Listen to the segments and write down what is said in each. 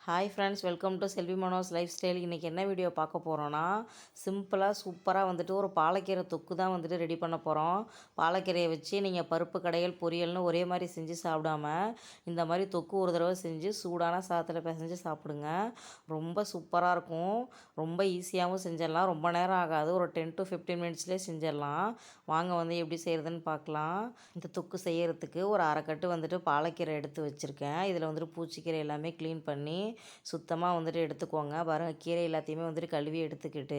Hi friends, welcome to Selvi Mano's life style. இன்றைக்கி என்ன video பார்க்க போகிறோன்னா, சிம்பிளாக சூப்பராக வந்துட்டு ஒரு பாலக்கீரை தொக்கு தான் வந்துட்டு ரெடி பண்ண போகிறோம். பாலக்கீரையை வச்சு நீங்கள் பருப்பு கடையல் பொரியல்னு ஒரே மாதிரி செஞ்சு சாப்பிடாம இந்த மாதிரி தொக்கு ஒரு தடவை செஞ்சு சூடான சாதத்தில் பிசைஞ்சு சாப்பிடுங்க. ரொம்ப சூப்பராக இருக்கும். ரொம்ப ஈஸியாகவும் செஞ்சிடலாம், ரொம்ப நேரம் ஆகாது. ஒரு 10 to 15 மினிட்ஸ்லேயே செஞ்சிடலாம். வாங்க வந்து எப்படி செய்கிறதுன்னு பார்க்கலாம். இந்த தொக்கு செய்கிறதுக்கு ஒரு அரைக்கட்டு வந்துட்டு பாலக்கீரை எடுத்து வச்சுருக்கேன். இதில் வந்துட்டு பூச்சிக்கீரை எல்லாமே க்ளீன் பண்ணி சுத்தமாக வந்துட்டு எடுத்துக்கோங்க. பாருங்கள், கீரை எல்லாத்தையுமே வந்துட்டு கழுவி எடுத்துக்கிட்டு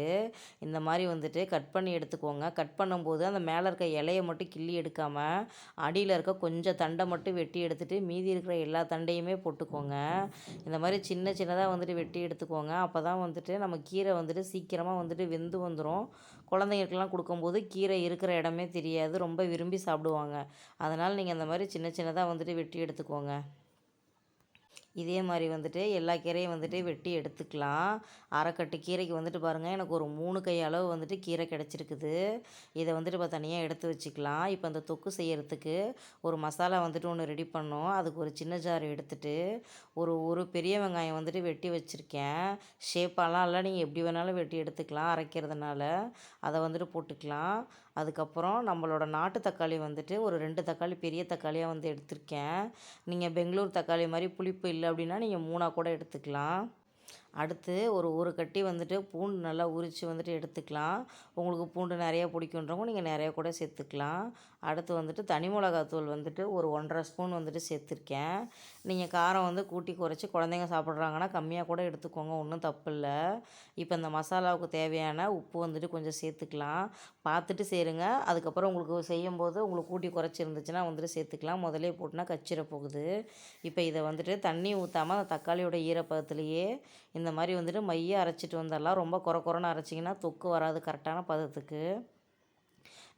இந்த மாதிரி வந்துட்டு கட் பண்ணி எடுத்துக்கோங்க. கட் பண்ணும்போது அந்த மேலே இருக்க இலையை மட்டும் கிள்ளி எடுக்காமல் அடியில் இருக்க கொஞ்சம் தண்டை மட்டும் வெட்டி எடுத்துகிட்டு மீதி இருக்கிற எல்லா தண்டையுமே போட்டுக்கோங்க. இந்த மாதிரி சின்ன சின்னதாக வந்துட்டு வெட்டி எடுத்துக்கோங்க. அப்போ தான் வந்துட்டு நம்ம கீரை வந்துட்டு சீக்கிரமாக வந்துட்டு வெந்து வந்துடும். குழந்தைங்களுக்கெல்லாம் கொடுக்கும்போது கீரை இருக்கிற இடமே தெரியாது, ரொம்ப விரும்பி சாப்பிடுவாங்க. அதனால் நீங்கள் அந்த மாதிரி சின்ன சின்னதாக வந்துட்டு வெட்டி எடுத்துக்கோங்க. இதே மாதிரி வந்துட்டு எல்லா கீரையும் வந்துட்டு வெட்டி எடுத்துக்கலாம். அரைக்கட்டு கீரைக்கு வந்துட்டு பாருங்கள், எனக்கு ஒரு 3 கை அளவு வந்துட்டு கீரை கிடச்சிருக்குது. இதை வந்துட்டு இப்போ தனியாக எடுத்து வச்சுக்கலாம். இப்போ அந்த தொக்கு செய்கிறதுக்கு ஒரு மசாலா வந்துட்டு ஒன்று ரெடி பண்ணோம். அதுக்கு ஒரு சின்ன ஜார் எடுத்துகிட்டு ஒரு பெரிய வெங்காயம் வந்துட்டு வெட்டி வச்சுருக்கேன். ஷேப்பாலாம் இல்லை, நீங்கள் எப்படி வேணாலும் வெட்டி எடுத்துக்கலாம் அரைக்கிறதுனால. அதை வந்துட்டு போட்டுக்கலாம். அதுக்கப்புறம் நம்மளோட நாட்டு தக்காளி வந்துட்டு ஒரு 2 தக்காளி பெரிய தக்காளியாக வந்து எடுத்திருக்கேன். நீங்கள் பெங்களூர் தக்காளி மாதிரி புளிப்பு இல்லை அப்படின்னா நீங்கள் 3 கூட எடுத்துக்கலாம். அடுத்து ஒரு கட்டி வந்துட்டு பூண்டு நல்லா உரித்து வந்துட்டு எடுத்துக்கலாம். உங்களுக்கு பூண்டு நிறையா பிடிக்குன்றவங்க நீங்கள் நிறையா கூட சேர்த்துக்கலாம். அடுத்து வந்துட்டு தனி மிளகாத்தூள் வந்துட்டு ஒரு 1½ ஸ்பூன் வந்துட்டு சேர்த்துருக்கேன். நீங்கள் காரம் வந்து கூட்டி குறைச்சி குழந்தைங்க சாப்பிட்றாங்கன்னா கம்மியாக கூட எடுத்துக்கோங்க, ஒன்றும் தப்பு இல்லை. இப்போ இந்த மசாலாவுக்கு தேவையான உப்பு வந்துட்டு கொஞ்சம் சேர்த்துக்கலாம். பார்த்துட்டு சேருங்க. அதுக்கப்புறம் உங்களுக்கு செய்யும்போது உங்களுக்கு கூட்டி குறைச்சி இருந்துச்சுன்னா வந்துட்டு சேர்த்துக்கலாம். முதலே போட்டுனா கச்சிட போகுது. இப்போ இதை வந்துட்டு தண்ணி ஊற்றாமல் அந்த தக்காளியோட ஈரப்பதத்துலேயே இந்த மாதிரி வந்துட்டு மைய அரைச்சிட்டு வந்துடலாம். ரொம்ப குறைன்னு அரைச்சிங்கன்னா தொக்கு வராது கரெக்டான பதத்துக்கு.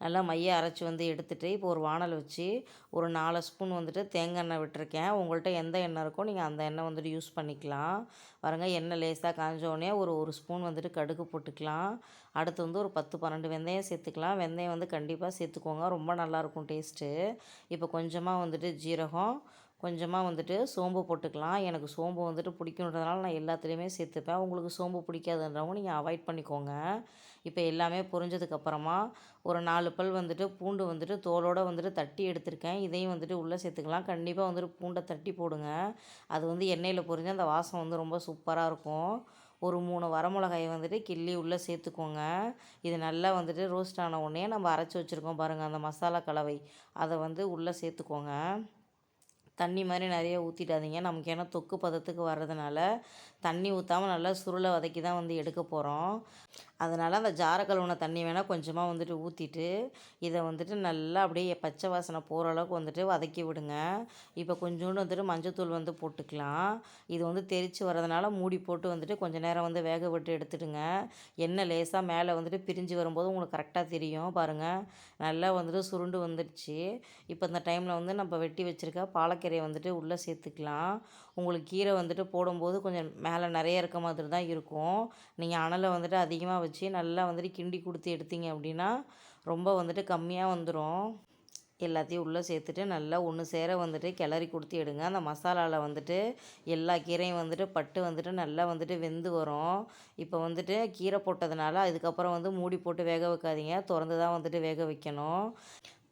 நல்லா மைய அரைச்சி வந்து எடுத்துகிட்டு இப்போ ஒரு வானல் வச்சு ஒரு 4 ஸ்பூன் வந்துட்டு தேங்காய் எண்ணெய் விட்டுருக்கேன். உங்கள்கிட்ட எந்த எண்ணெய் இருக்கோ நீங்கள் அந்த எண்ணெய் வந்துட்டு யூஸ் பண்ணிக்கலாம். பாருங்கள், எண்ணெய் லேசாக காஞ்சோடனே ஒரு ஸ்பூன் வந்துட்டு கடுகு போட்டுக்கலாம். அடுத்து வந்து ஒரு 10-12 வெந்தயம் சேர்த்துக்கலாம். வெந்தயம் வந்து கண்டிப்பாக சேர்த்துக்கோங்க, ரொம்ப நல்லாயிருக்கும் டேஸ்ட்டு. இப்போ கொஞ்சமாக வந்துட்டு ஜீரகம், கொஞ்சமாக வந்துட்டு சோம்பு போட்டுக்கலாம். எனக்கு சோம்பு வந்துட்டு பிடிக்குன்றதுனால நான் எல்லாத்துலேயுமே சேர்த்துப்பேன். உங்களுக்கு சோம்பு பிடிக்காதுன்றவங்க நீங்கள் அவாய்ட் பண்ணிக்கோங்க. இப்போ எல்லாமே பொரிஞ்சதுக்கப்புறமா ஒரு 4 பல் வந்துட்டு பூண்டு வந்துட்டு தோலோடு வந்துட்டு தட்டி எடுத்திருக்கேன். இதையும் வந்துட்டு உள்ளே சேர்த்துக்கலாம். கண்டிப்பாக வந்துட்டு பூண்டை தட்டி போடுங்க. அது வந்து எண்ணெயில் பொரிஞ்சு அந்த வாசம் வந்து ரொம்ப சூப்பராக இருக்கும். ஒரு 3 வரமிளகாயை வந்துட்டு கிள்ளி உள்ளே சேர்த்துக்கோங்க. இது நல்லா வந்துட்டு ரோஸ்ட் ஆன உடனே நம்ம அரைச்சி வச்சுருக்கோம் பாருங்கள் அந்த மசாலா கலவை, அதை வந்து உள்ளே சேர்த்துக்கோங்க. தண்ணி மாதிரி நிறைய ஊற்றிடாதீங்க, நமக்கு ஏன்னா தொக்கு பதத்துக்கு வர்றதுனால தண்ணி ஊற்றாமல் நல்லா சுருளை வதக்கி தான் வந்து எடுக்க போகிறோம். அதனால் அந்த ஜார கழுவுன தண்ணி வேணால் கொஞ்சமாக வந்துட்டு ஊற்றிட்டு இதை வந்துட்டு நல்லா அப்படியே பச்சை வாசனை போகிற அளவுக்கு வந்துட்டு வதக்கி விடுங்க. இப்போ கொஞ்சோண்டு வந்துட்டு மஞ்சத்தூள் வந்து போட்டுக்கலாம். இது வந்து தெரித்து வரதுனால மூடி போட்டு வந்துட்டு கொஞ்சம் நேரம் வந்து வேக விட்டு எடுத்துடுங்க. எண்ணெய் லேசாக மேலே வந்துட்டு பிரிஞ்சு வரும்போது உங்களுக்கு கரெக்டாக தெரியும் பாருங்கள். நல்லா வந்துட்டு சுருண்டு வந்துடுச்சு. இப்போ இந்த டைமில் வந்து நம்ம வெட்டி வச்சுருக்க பாலக்கீரையை வந்துட்டு உள்ளே சேர்த்துக்கலாம். உங்களுக்கு கீரை வந்துட்டு போடும்போது கொஞ்சம் மேலே நிறைய இருக்க மாதிரி தான் இருக்கும். நீங்கள் அனலை வந்துட்டு அதிகமாக வச்சு நல்லா வந்துட்டு கிண்டி கொடுத்து எடுத்தீங்க அப்படின்னா ரொம்ப வந்துட்டு கம்மியாக வந்துடும். எல்லாத்தையும் உள்ளே சேர்த்துட்டு நல்லா ஒன்று சேர வந்துட்டு கிளறி கொடுத்து எடுங்க. அந்த மசாலாவில் வந்துட்டு எல்லா கீரையும் வந்துட்டு பட்டு வந்துட்டு நல்லா வந்துட்டு வெந்து வரும். இப்போ வந்துட்டு கீரை போட்டதுனால அதுக்கப்புறம் வந்து மூடி போட்டு வேக வைக்காதீங்க, திறந்து தான் வந்துட்டு வேக வைக்கணும்.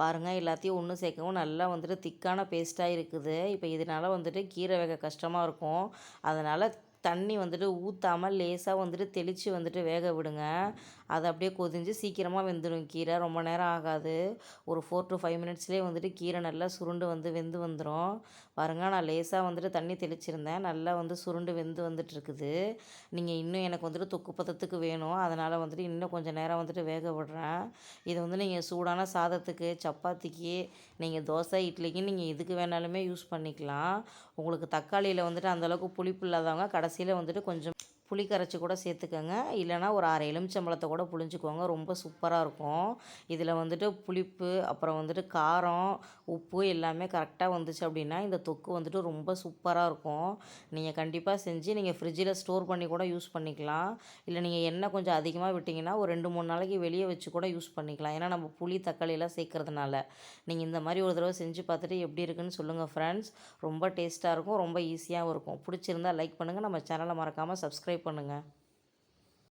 பாருங்கள், எல்லாத்தையும் ஒன்று சேர்க்கவும் நல்லா வந்துட்டு திக்கான பேஸ்ட்டாக இருக்குது. இப்போ இதனால் வந்துட்டு கீரை வேக கஷ்டமாக இருக்கும். அதனால் தண்ணி வந்துட்டு ஊற்றாமல் லேசாக வந்துட்டு தெளித்து வந்துட்டு வேக விடுங்க. அது அப்படியே கொதிஞ்சு சீக்கிரமாக வெந்துடும் கீரை, ரொம்ப நேரம் ஆகாது. ஒரு 4 to 5 மினிட்ஸ்லேயே வந்துட்டு கீரை நல்லா சுருண்டு வந்து வெந்து வந்துடும். பாருங்கள், நான் லேசாக வந்துட்டு தண்ணி தெளிச்சிருந்தேன், நல்லா வந்து சுருண்டு வெந்து வந்துட்டுருக்குது. நீங்கள் இன்னும் எனக்கு வந்துட்டு தொக்கு பதத்துக்கு வேணும், அதனால் வந்துட்டு இன்னும் கொஞ்சம் நேரம் வந்துட்டு வேக விடுறேன். இதை வந்து நீங்கள் சூடான சாதத்துக்கு, சப்பாத்திக்கு, நீங்கள் தோசை இட்லிக்கு நீங்கள் எதுக்கு வேணாலுமே யூஸ் பண்ணிக்கலாம். உங்களுக்கு தக்காளியில் வந்துட்டு அந்தளவுக்கு புளிப்பு இல்லாதவங்க கடைசியில் வந்துட்டு கொஞ்சம் புளி கரைச்சி கூட சேர்த்துக்கோங்க. இல்லைனா ஒரு அரை எலுமிச்சம்பழத்தை கூட புழிஞ்சுக்கோங்க. ரொம்ப சூப்பராக இருக்கும். இதில் வந்துட்டு புளிப்பு, அப்புறம் வந்துட்டு காரம், உப்பு எல்லாமே கரெக்டாக வந்துச்சு அப்படின்னா இந்த தொக்கு வந்துட்டு ரொம்ப சூப்பராக இருக்கும். நீங்கள் கண்டிப்பாக செஞ்சு நீங்கள் ஃப்ரிட்ஜில் ஸ்டோர் பண்ணி கூட யூஸ் பண்ணிக்கலாம். இல்லை நீங்கள் எண்ணெய் கொஞ்சம் அதிகமாக விட்டிங்கன்னா ஒரு 2, 3 நாளைக்கு வெளியே வச்சு கூட யூஸ் பண்ணிக்கலாம். ஏன்னா நம்ம புளி, தக்காளி எல்லாம் சேர்க்கறதுனால. நீங்கள் இந்த மாதிரி ஒரு தடவை செஞ்சு பார்த்துட்டு எப்படி இருக்குன்னு சொல்லுங்கள் ஃப்ரெண்ட்ஸ். ரொம்ப டேஸ்ட்டாக இருக்கும். ரொம்ப ஈஸியாகவும் இருக்கும். பிடிச்சிருந்தா லைக் பண்ணுங்கள். நம்ம சேனலை மறக்காமல் சப்ஸ்கிரைப் பண்ணுங்கள்.